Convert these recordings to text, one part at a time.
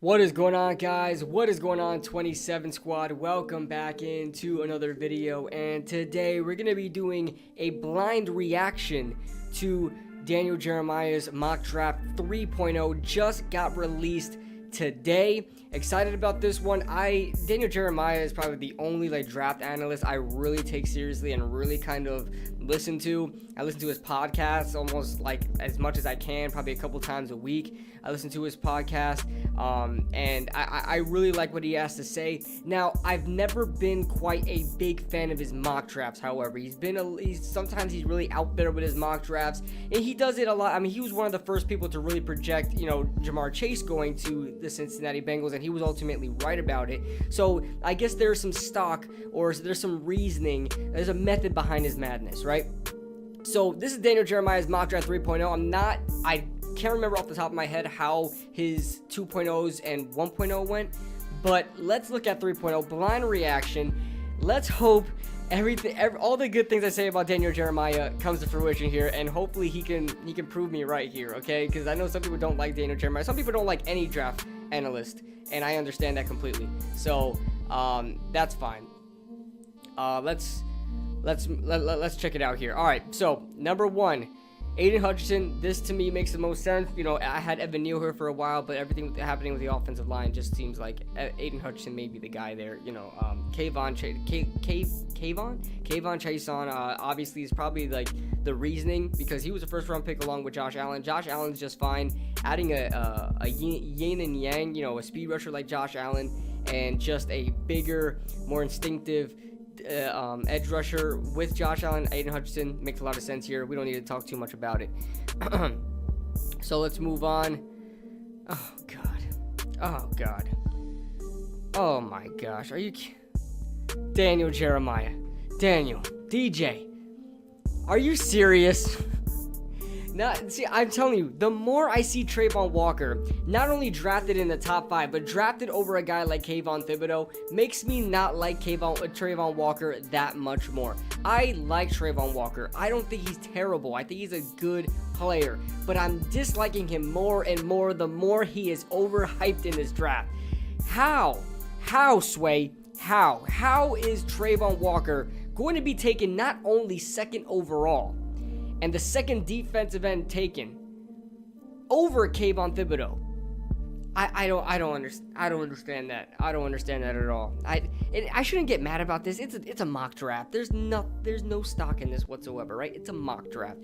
What is going on, guys? What is going on, 27 Squad? Welcome back into another video, and today we're going to be doing a blind reaction to Daniel Jeremiah's mock draft 3.0. Just got released today. Excited about this one. Daniel Jeremiah is probably the only draft analyst I really take seriously and really kind of listen to. I listen to his podcasts almost as much as I can, probably a couple times a week. I listen to his podcast, and I really like what he has to say. Now, I've never been quite a big fan of his mock drafts. However, sometimes he's really out there with his mock drafts, and he does it a lot. I mean, he was one of the first people to really project, Jamar Chase going to the Cincinnati Bengals, and he was ultimately right about it. So I guess there's some stock, or there's some reasoning. There's a method behind his madness, right? So this is Daniel Jeremiah's mock draft 3.0. I can't remember off the top of my head how his 2.0s and 1.0 went, but let's look at 3.0 blind reaction. Let's hope all the good things I say about Daniel Jeremiah comes to fruition here, and hopefully he can prove me right here, okay? Because I know some people don't like Daniel Jeremiah. Some people don't like any draft analyst, and I understand that completely. So that's fine. Let's check it out here. All right, so number one, Aiden Hutchinson. This to me makes the most sense. I had Evan Neal here for a while, but everything happening with the offensive line just seems like Aiden Hutchinson may be the guy there. Kayvon Chason obviously is probably the reasoning, because he was a first round pick along with Josh Allen. Josh Allen's just fine. Adding a yin and yang, a speed rusher like Josh Allen, and just a bigger, more instinctive edge rusher with Josh Allen, Aiden Hutchinson makes a lot of sense here. We don't need to talk too much about it. So let's move on. Oh god. Oh my gosh. Are you Daniel Jeremiah? Daniel, DJ, are you serious? See, I'm telling you, the more I see Trayvon Walker not only drafted in the top 5, but drafted over a guy like Kayvon Thibodeaux, makes me not like Trayvon Walker that much more. I like Trayvon Walker. I don't think he's terrible. I think he's a good player, but I'm disliking him more and more the more he is overhyped in this draft. How, Sway? How is Trayvon Walker going to be taken not only second overall, and the second defensive end taken over Kayvon Thibodeaux? I don't understand that. I don't understand that at all. I shouldn't get mad about this. It's a mock draft. There's no stock in this whatsoever, right? It's a mock draft.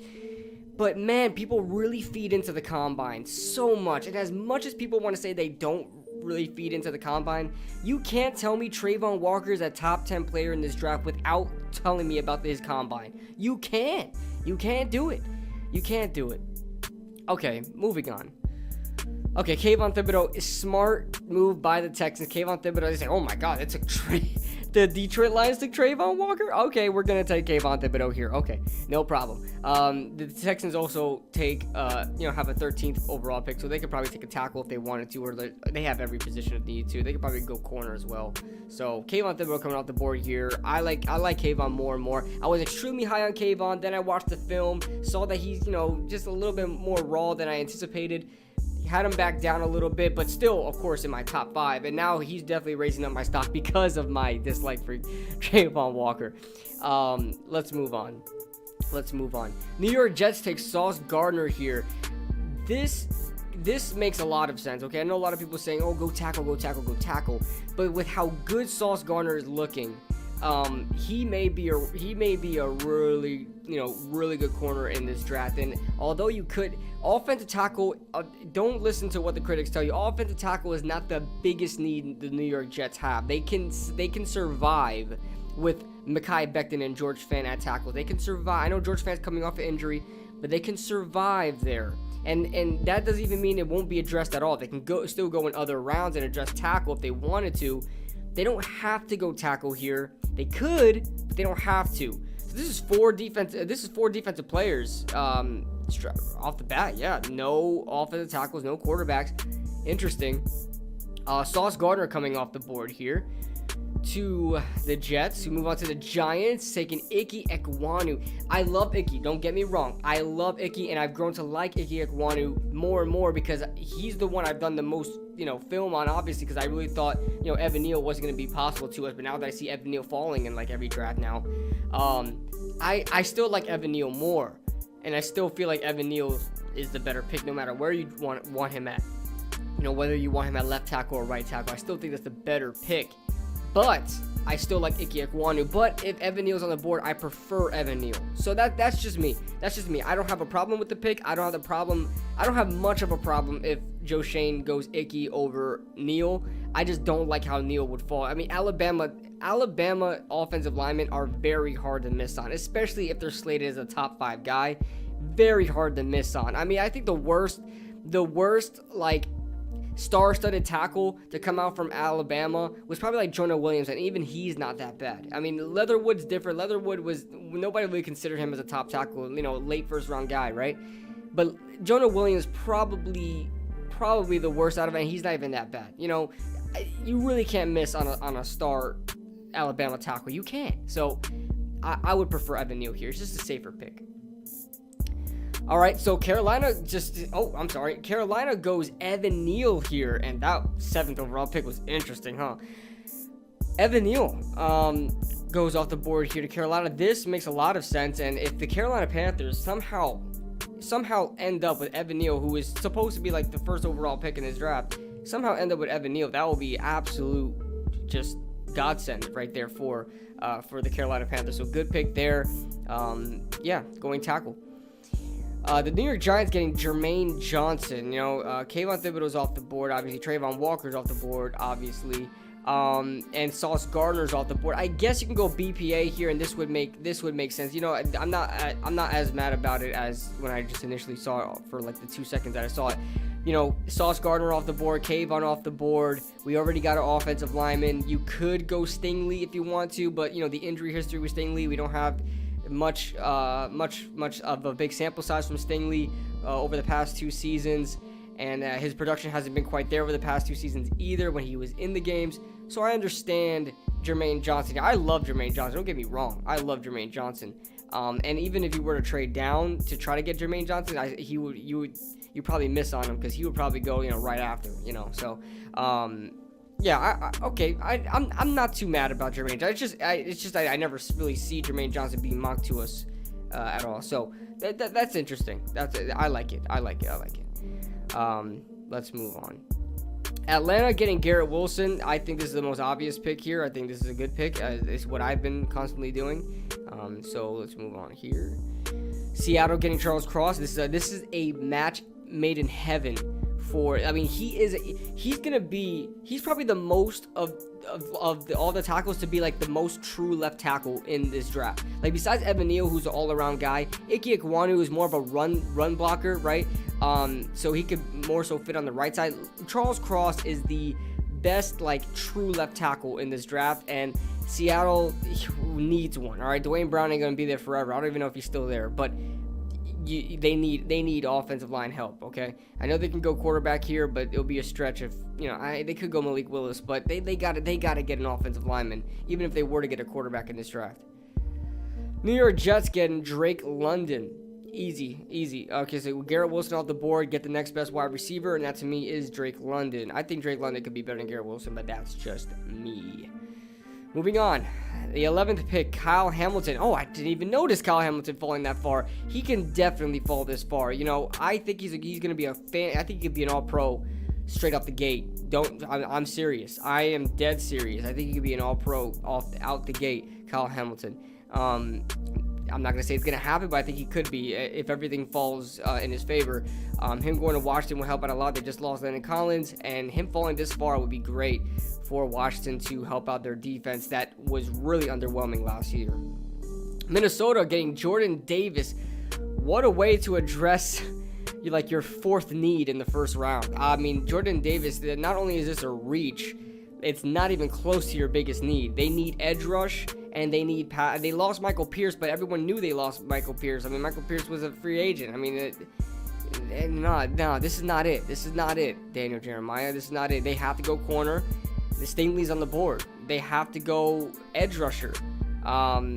But man, people really feed into the combine so much. And as much as people want to say they don't really feed into the combine, you can't tell me Trayvon Walker is a top 10 player in this draft without telling me about his combine. You can't do it. You can't do it. Okay, moving on. Okay, Kayvon Thibodeaux is smart move by the Texans. Kayvon Thibodeaux, they say, oh my god, it's the Detroit Lions took Trayvon Walker? Okay, we're going to take Kayvon Thibodeaux here. Okay, no problem. The Texans also take, have a 13th overall pick, so they could probably take a tackle if they wanted to, or they have every position of need to. They could probably go corner as well. So Kayvon Thibodeaux coming off the board here. I like Kayvon more and more. I was extremely high on Kayvon. Then I watched the film, saw that he's, just a little bit more raw than I anticipated. Had him back down a little bit, but still, of course, in my top 5. And now he's definitely raising up my stock because of my dislike for Trayvon Walker. Let's move on. New York Jets take Sauce Gardner here. This makes a lot of sense, okay? I know a lot of people saying, oh, go tackle. But with how good Sauce Gardner is looking, he may be a really, really good corner in this draft. And although you could offensive tackle, don't listen to what the critics tell you. Offensive tackle is not the biggest need the New York Jets have. They can survive with Mekhi Becton and George Fant at tackle. They can survive. I know George Fant's coming off an injury, but they can survive there. And that doesn't even mean it won't be addressed at all. They can still go in other rounds and address tackle if they wanted to. They don't have to go tackle here. They could, but they don't have to. So this is four defensive players off the bat. Yeah, no offensive tackles, no quarterbacks. Interesting. Sauce Gardner coming off the board here to the Jets, who move on to the Giants, taking Ike Ekwonu. I love Ike, don't get me wrong. I love Ike, and I've grown to like Ike Ekwonu more and more because he's the one I've done the most film on, obviously, because I really thought, Evan Neal wasn't going to be possible to us. But now that I see Evan Neal falling in like every draft now, I still like Evan Neal more. And I still feel like Evan Neal is the better pick no matter where you want him at. Whether you want him at left tackle or right tackle, I still think that's the better pick. But I still like Ike Ekwonu. But if Evan Neal's on the board, I prefer Evan Neal. So that's just me. That's just me. I don't have a problem with the pick. I don't have much of a problem if Joe Shane goes Ike over Neal. I just don't like how Neal would fall. I mean, Alabama offensive linemen are very hard to miss on, especially if they're slated as a top 5 guy. Very hard to miss on. I mean, I think the worst like star-studded tackle to come out from Alabama was probably like Jonah Williams, and even he's not that bad. I mean, Leatherwood's different. Leatherwood nobody really considered him as a top tackle, late first-round guy, right? But Jonah Williams probably the worst out of it, and he's not even that bad. You really can't miss on a star Alabama tackle. You can't. So I would prefer Evan Neal here. It's just a safer pick. All right, so Carolina goes Evan Neal here, and that 7th overall pick was interesting, huh? Evan Neal goes off the board here to Carolina. This makes a lot of sense, and if the Carolina Panthers somehow end up with Evan Neal, who is supposed to be like the first overall pick in this draft, somehow end up with Evan Neal, that will be absolute just godsend right there for the Carolina Panthers. So good pick there. Going tackle. The New York Giants getting Jermaine Johnson. Kayvon Thibodeau's off the board. Obviously, Trayvon Walker's off the board. Obviously, and Sauce Gardner's off the board. I guess you can go BPA here, and this would make sense. I'm not as mad about it as when I just initially saw it for like the 2 seconds that I saw it. Sauce Gardner off the board, Kayvon off the board. We already got an offensive lineman. You could go Stingley if you want to, but the injury history with Stingley, we don't have much of a big sample size from Stingley over the past 2 seasons, and his production hasn't been quite there over the past 2 seasons either when he was in the games. So I understand Jermaine Johnson. I love Jermaine Johnson. Don't get me wrong. I love Jermaine Johnson. And even if you were to trade down to try to get Jermaine Johnson, you probably miss on him because he would probably go right after. So. I'm not too mad about Jermaine. It's just I never really see Jermaine Johnson being mocked to us at all. So that's interesting. I like it. Let's move on. Atlanta getting Garrett Wilson. I think this is the most obvious pick here. I think this is a good pick. It's what I've been constantly doing. So let's move on here. Seattle getting Charles Cross. This is a match made in heaven. He's probably the most of all the tackles to be like the most true left tackle in this draft. Like besides Evan Neal, who's an all-around guy, Ike Ekwonu is more of a run blocker, right? So he could more so fit on the right side. Charles Cross is the best like true left tackle in this draft, and Seattle needs one. All right, Dwayne Brown ain't gonna be there forever. I don't even know if he's still there, but they need offensive line help. Okay, I know they can go quarterback here, but it'll be a stretch if they could go Malik Willis, but they gotta get an offensive lineman, even if they were to get a quarterback in this draft. New York Jets getting Drake London. Easy. Okay, so Garrett Wilson off the board, get the next best wide receiver, and that to me is Drake London. I think Drake London could be better than Garrett Wilson, but that's just me. Moving on, the 11th pick, Kyle Hamilton. Oh, I didn't even notice Kyle Hamilton falling that far. He can definitely fall this far. I think he's going to be a fan. I think he could be an all-pro straight off the gate. I'm serious. I am dead serious. I think he could be an all-pro out the gate, Kyle Hamilton. I'm not going to say it's going to happen, but I think he could be if everything falls in his favor. Him going to Washington will help out a lot. They just lost Landon Collins, and him falling this far would be great for Washington to help out their defense that was really underwhelming last year. Minnesota getting Jordan Davis. What a way to address your fourth need in the first round. I mean, Jordan Davis, not only is this a reach, it's not even close to your biggest need. They need edge rush, and they lost Michael Pierce, but everyone knew they lost Michael Pierce. I mean, Michael Pierce was a free agent. I mean, no, this is not it. This is not it, Daniel Jeremiah. This is not it. They have to go corner. The Stingley's on the board. They have to go edge rusher. A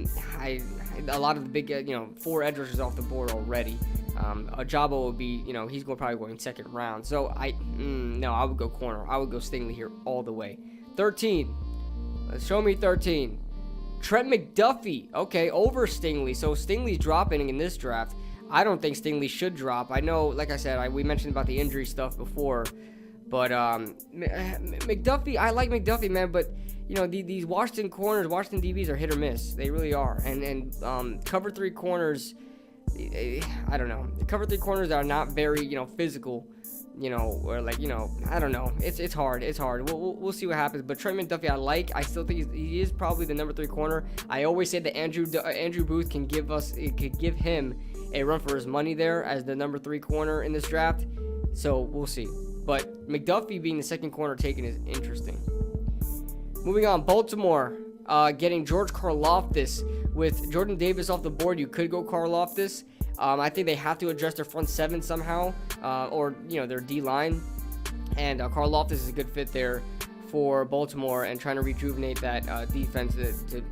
lot of the big, 4 edge rushers off the board already. Ajabo would be, he's probably going second round. So no, I would go corner. I would go Stingley here all the way. 13. Show me 13. Trent McDuffie. Okay, over Stingley. So Stingley's dropping in this draft. I don't think Stingley should drop. I know, like I said, we mentioned about the injury stuff before. But McDuffie, I like McDuffie, man. But, these Washington corners, Washington DBs are hit or miss. They really are. And cover 3 corners, I don't know. Cover 3 corners are not very, physical. Or like, I don't know. It's hard. It's hard. We'll see what happens. But Trent McDuffie, I like. I still think he is probably the number 3 corner. I always say that Andrew Booth could give him a run for his money there as the number 3 corner in this draft. So we'll see. But McDuffie being the second corner taken is interesting. Moving on, Baltimore getting George Karlaftis. With Jordan Davis off the board, you could go Karlaftis. I think they have to address their front 7 somehow, or their D-line. And Karlaftis is a good fit there for Baltimore and trying to rejuvenate that defense to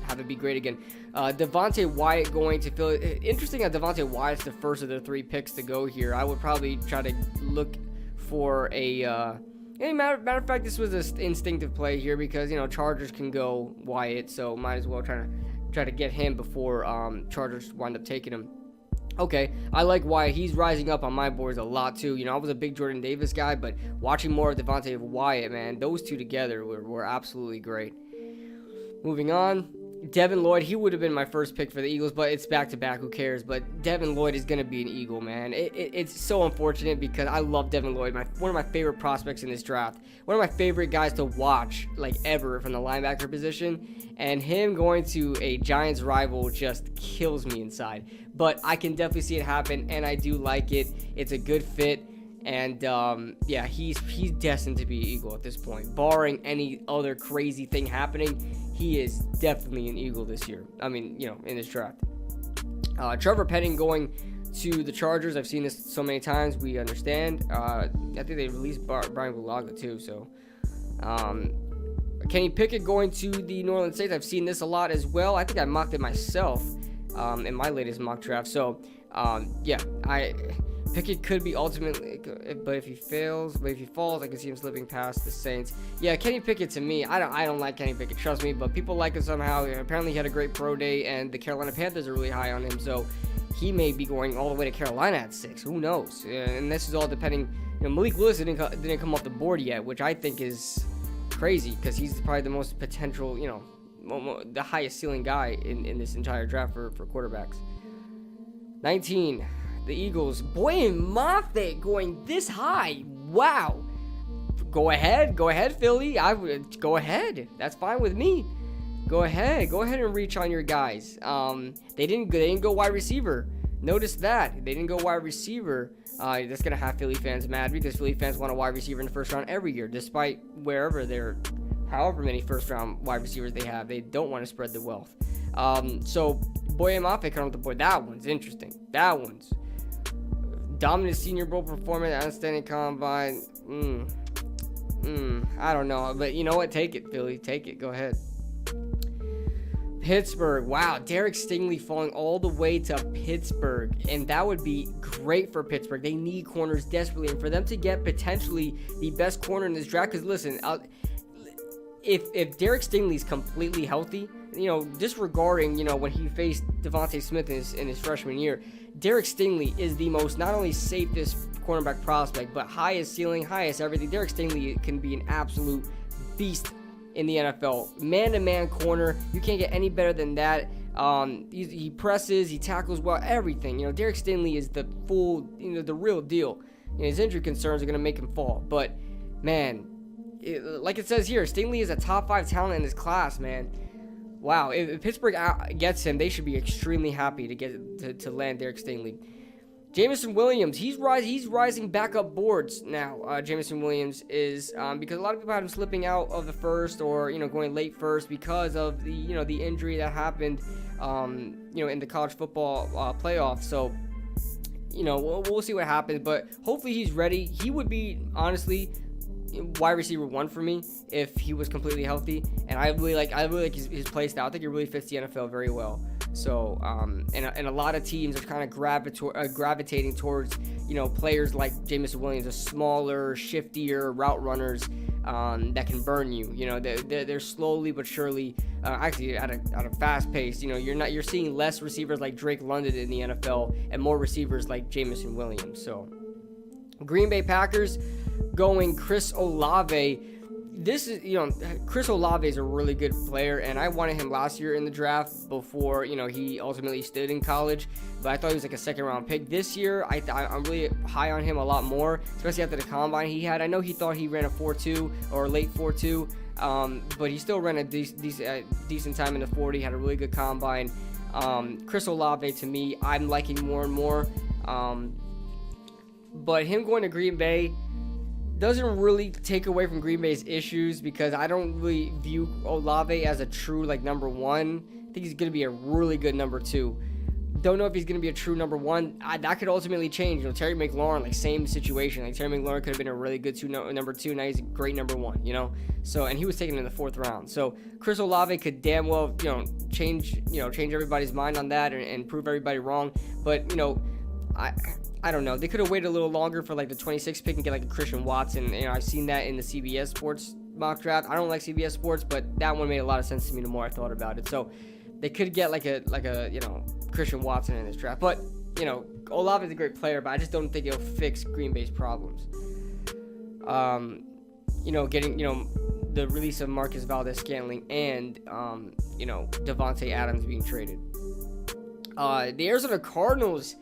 have it be great again. Devontae Wyatt going to Philly. Interesting that Devontae Wyatt's the first of their 3 picks to go here. I would probably try to look for a matter of fact, this was an instinctive play here because Chargers can go Wyatt, so might as well try to get him before Chargers wind up taking him. Okay, I like Wyatt. He's rising up on my boards a lot too. I was a big Jordan Davis guy, but watching more of Devontae Wyatt, man, those two together were absolutely great. Moving on, Devin Lloyd, he would have been my first pick for the Eagles, but it's back-to-back, who cares? But Devin Lloyd is going to be an Eagle, man. It's so unfortunate because I love Devin Lloyd, one of my favorite prospects in this draft. One of my favorite guys to watch, like, ever from the linebacker position. And him going to a Giants rival just kills me inside. But I can definitely see it happen, and I do like it. It's a good fit. And, yeah, he's destined to be Eagle at this point. Barring any other crazy thing happening, he is definitely an Eagle this year. I mean, in this draft. Trevor Penning going to the Chargers. I've seen this so many times. We understand. I think they released Brian Bulaga, too. So, Kenny Pickett going to the New Orleans Saints. I've seen this a lot as well. I think I mocked it myself in my latest mock draft. So, yeah, Pickett could be ultimately, but if he falls, I can see him slipping past the Saints. Yeah, Kenny Pickett to me, I don't like Kenny Pickett, trust me, but people like him somehow. Apparently he had a great pro day, and the Carolina Panthers are really high on him, so he may be going all the way to Carolina at 6. Who knows? And this is all depending. Malik Lewis didn't come off the board yet, which I think is crazy because he's probably the most potential, the highest ceiling guy in this entire draft for quarterbacks. 19. The Eagles, Boyan Moffitt going this high. Wow. Go ahead, Philly. I would go ahead. That's fine with me. Go ahead and reach on your guys. They didn't go wide receiver. Notice that they didn't go wide receiver. That's gonna have Philly fans mad because Philly fans want a wide receiver in the first round every year, despite however many first round wide receivers they have. They don't want to spread the wealth. So Boyan Moffitt coming off the board. That one's interesting. That one's dominant Senior Bowl performance, outstanding combine. I don't know, but you know what? Take it, Philly. Take it. Go ahead. Pittsburgh. Wow, Derek Stingley falling all the way to Pittsburgh, and that would be great for Pittsburgh. They need corners desperately, and for them to get potentially the best corner in this draft. Because listen, if Derek Stingley's completely healthy, disregarding when he faced Devontae Smith in his freshman year, Derek Stingley is the most not only safest cornerback prospect, but highest ceiling, highest everything. Derek Stingley can be an absolute beast in the NFL. Man-to-man corner, you can't get any better than that. He presses, he tackles well, everything. Derek Stingley is the full, the real deal. His injury concerns are going to make him fall. But, man, like it says here, Stingley is a top 5 talent in his class, man. Wow, if Pittsburgh gets him, they should be extremely happy to get to land Derek Stingley. Jameson Williams, he's rising back up boards now. Jameson Williams is because a lot of people had him slipping out of the first or going late first because of the injury that happened in the college football playoff. So we'll see what happens, but hopefully he's ready. He would be honestly wide receiver 1 for me if he was completely healthy, and I really like his play style. I think he really fits the NFL very well. So, and a lot of teams are kind of gravitating towards, players like Jameson Williams, a smaller, shiftier route runners that can burn you. They're slowly but surely, actually at a fast pace. You're seeing less receivers like Drake London in the NFL and more receivers like Jameson Williams. So, Green Bay Packers going Chris Olave. This is, Chris Olave is a really good player, and I wanted him last year in the draft before, he ultimately stood in college, but I thought he was like a second-round pick. This year, I'm really high on him a lot more, especially after the combine he had. I know he thought he ran a 4.2 or late 4.2, but he still ran a decent time in the 40, had a really good combine. Chris Olave, to me, I'm liking more and more, but him going to Green Bay doesn't really take away from Green Bay's issues, because I don't really view Olave as a true number one. I think he's going to be a really good number two. Don't know if he's going to be a true number one. That could ultimately change. Terry McLaurin, same situation. Terry McLaurin could have been a really good number two. Now he's a great number one. So, and he was taken in the 4th round. So Chris Olave could damn well change everybody's mind on that and prove everybody wrong. But I don't know. They could have waited a little longer for the 26th pick and get a Christian Watson. I've seen that in the CBS Sports mock draft. I don't like CBS Sports, but that one made a lot of sense to me the more I thought about it. So they could get a Christian Watson in this draft. But Olave is a great player, but I just don't think it'll fix Green Bay's problems. Getting the release of Marcus Valdez-Scantling and Devontae Adams being traded. The Arizona Cardinals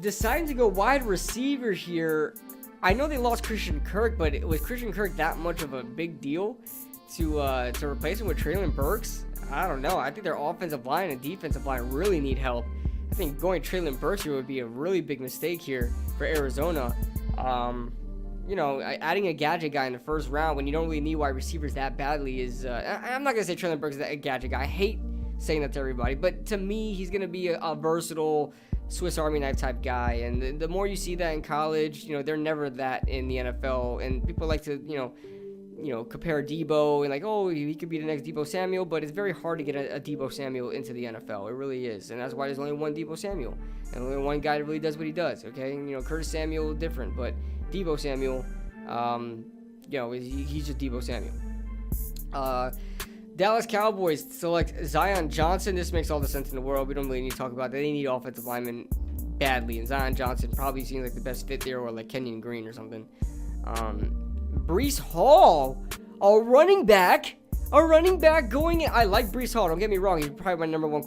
deciding to go wide receiver here. I know they lost Christian Kirk, but was Christian Kirk that much of a big deal to replace him with Treylon Burks? I don't know. I think their offensive line and defensive line really need help. I think going Treylon Burks here would be a really big mistake here for Arizona. Adding a gadget guy in the 1st round when you don't really need wide receivers that badly is. I'm not gonna say Treylon Burks is a gadget guy. I hate saying that to everybody, but to me, he's gonna be a versatile Swiss Army knife type guy, and the more you see that in college, they're never that in the NFL, and people like to, compare Debo and he could be the next Debo Samuel, but it's very hard to get a Debo Samuel into the NFL. It really is, and that's why there's only one Debo Samuel, and only one guy that really does what he does. Okay, Curtis Samuel different, but Debo Samuel, he's just Debo Samuel. Dallas Cowboys select Zion Johnson. This makes all the sense in the world. We don't really need to talk about that. They need offensive linemen badly, and Zion Johnson probably seems like the best fit there, or Kenyon Green or something. Breece Hall, a running back going in. I like Breece Hall. Don't get me wrong. He's probably my number one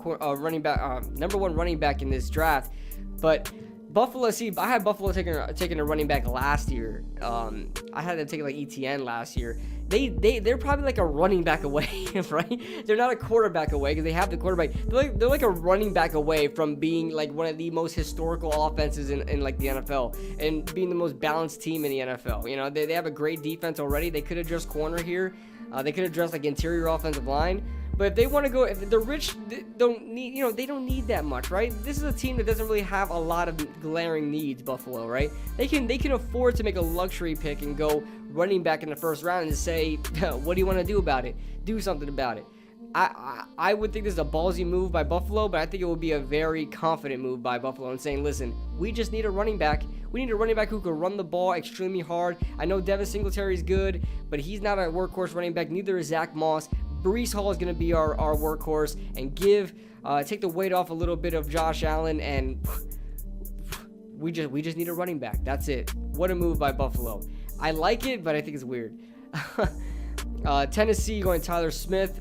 running back in this draft. But Buffalo, I had Buffalo taking a running back last year. I had them taking ETN last year. They're probably a running back away, right? They're not a quarterback away because they have the quarterback. They're like a running back away from being one of the most historical offenses in the NFL and being the most balanced team in the NFL. They have a great defense already. They could address corner here. They could address interior offensive line. But if they want to go, if the rich don't need, they don't need that much, right? This is a team that doesn't really have a lot of glaring needs, Buffalo, right? They can afford to make a luxury pick and go running back in the 1st round and say, what do you want to do about it? Do something about it. I would think this is a ballsy move by Buffalo, but I think it would be a very confident move by Buffalo and saying, listen, we just need a running back. We need a running back who can run the ball extremely hard. I know Devin Singletary is good, but he's not a workhorse running back. Neither is Zach Moss. Breece Hall is going to be our workhorse and take the weight off a little bit of Josh Allen, and we just need a running back. That's it. What a move by Buffalo. I like it, but I think it's weird. Tennessee going Tyler Smith.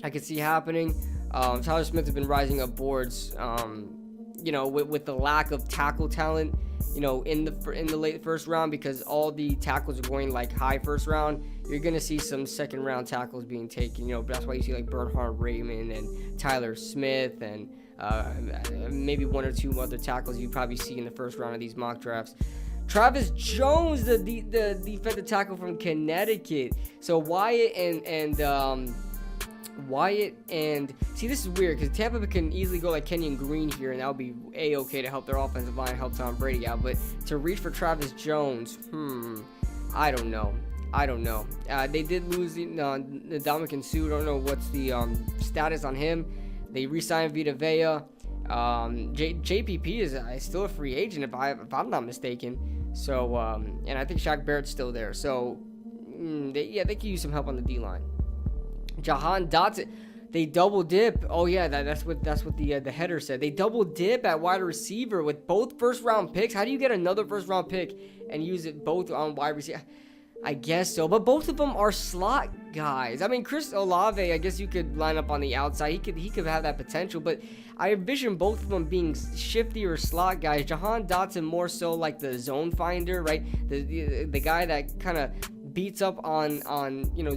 I could see happening. Tyler Smith has been rising up boards. With the lack of tackle talent, in the late 1st round, because all the tackles are going high 1st round. You're gonna see some 2nd round tackles being taken. That's why you see Bernhard Raymond and Tyler Smith and maybe 1 or 2 other tackles you probably see in the 1st round of these mock drafts. Travis Jones, the defensive tackle from Connecticut. So Wyatt and see, this is weird because Tampa can easily go Kenyon Green here, and that would be a-okay to help their offensive line, help Tom Brady out. But to reach for Travis Jones, I don't know. They did lose the Dominican Sue. I don't know what's the status on him. They re-signed Vita Vea. JPP is still a free agent if I'm not mistaken. So and I think Shaq Barrett's still there. So they could use some help on the D line. Jahan Dotson, they double dip. Oh yeah, that's what the header said. They double dip at wide receiver with both first round picks. How do you get another first round pick and use it both on wide receiver? I guess so, but both of them are slot guys. I mean, Chris Olave, I guess you could line up on the outside. He could have that potential, but I envision both of them being shifty or slot guys. Jahan Dotson more so like the zone finder, right? The guy that kind of beats up on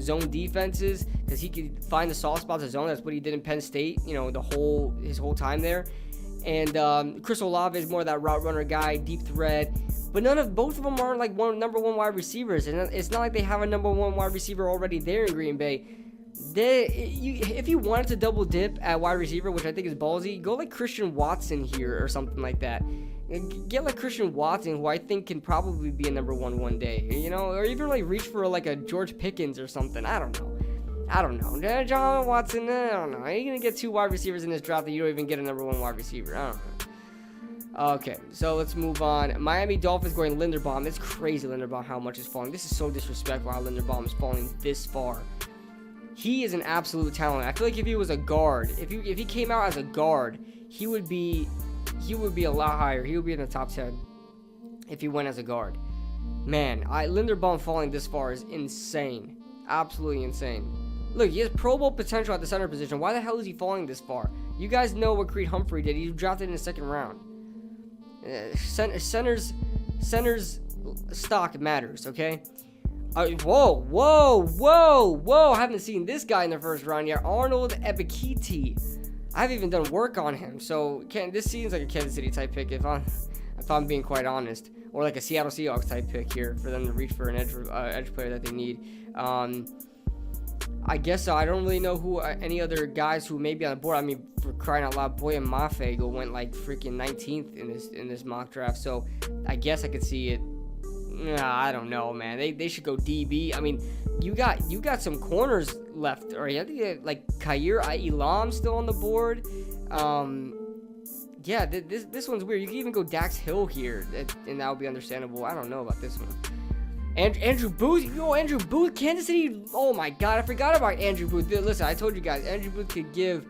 zone defenses because he could find the soft spots of zone. That's what he did in Penn State, his whole time there. And Chris Olave is more that route runner guy, deep threat. But both of them are like number one wide receivers, and it's not like they have a number one wide receiver already there in Green Bay. If you wanted to double dip at wide receiver, which I think is ballsy, go like Christian Watson here or something like that. Get like Christian Watson, who I think can probably be a number one day, or even like reach for like a George Pickens or something. I don't know. John Watson, I don't know. Are you gonna get 2 wide receivers in this draft that you don't even get a number 1 wide receiver? I don't know. Okay, so let's move on. Miami Dolphins going Linderbaum. It's crazy, Linderbaum, how much is falling. This is so disrespectful how Linderbaum is falling this far. He is an absolute talent. I feel like if he was a guard, if he came out as a guard, he would be a lot higher. He would be in the top 10 if he went as a guard. Man, Linderbaum falling this far is insane. Absolutely insane. Look, he has Pro Bowl potential at the center position. Why the hell is he falling this far? You guys know what Creed Humphrey did. He drafted in the 2nd round. Center's stock matters, okay? Whoa! I haven't seen this guy in the 1st round yet. Arnold Ebiketie. I haven't even done work on him, so this seems like a Kansas City type pick if I'm being quite honest, or like a Seattle Seahawks type pick here for them to reach for an edge player that they need. I guess so. I don't really know who any other guys who may be on the board. I mean, for crying out loud, Boye Mafe went like freaking 19th in this mock draft. So I guess I could see it. I don't know, man. They should go DB. I mean, you got some corners left, or I think like Khair Elam still on the board. Yeah, this one's weird. You can even go Dax Hill here, and that would be understandable. I don't know about this one. Andrew Booth, Andrew Booth, Kansas City. Oh my God, I forgot about Andrew Booth. Listen, I told you guys, Andrew Booth could give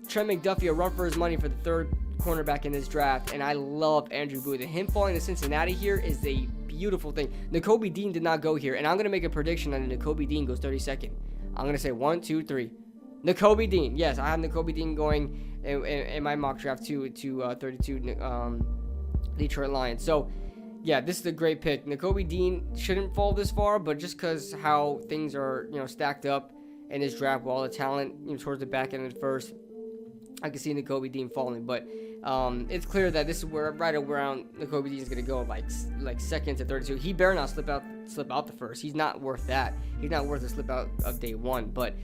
Trent McDuffie a run for his money for the 3rd cornerback in this draft, and I love Andrew Booth. And him falling to Cincinnati here is a beautiful thing. Nakobe Dean did not go here, and I'm gonna make a prediction that Nakobe Dean goes 32nd. I'm gonna say 1, 2, 3. Nakobe Dean. Yes, I have Nakobe Dean going in my mock draft to 32 Detroit Lions. So. Yeah, this is a great pick. Nakobe Dean shouldn't fall this far, but just because how things are, stacked up in his draft with all the talent, towards the back end of the 1st, I can see Nakobe Dean falling. But it's clear that this is where right around Nakobe Dean is going to go, like 2nd to 32. He better not slip out the 1st. He's not worth that. He's not worth a slip out of day 1. But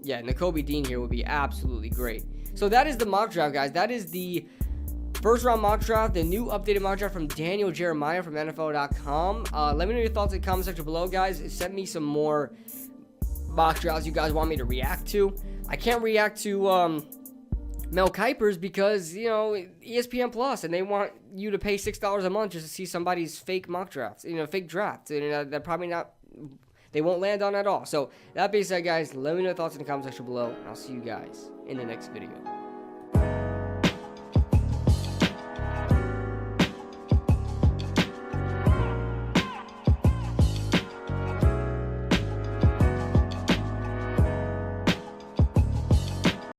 yeah, Nakobe Dean here would be absolutely great. So that is the mock draft, guys. That is the 1st round mock draft, the new updated mock draft from Daniel Jeremiah from NFL.com. Let me know your thoughts in the comment section below, guys. Send me some more mock drafts you guys want me to react to. I can't react to Mel Kiper's because, ESPN Plus, and they want you to pay $6 a month just to see somebody's fake mock drafts, fake drafts. And they're probably not, they won't land on at all. So that being said, guys, let me know your thoughts in the comment section below, and I'll see you guys in the next video.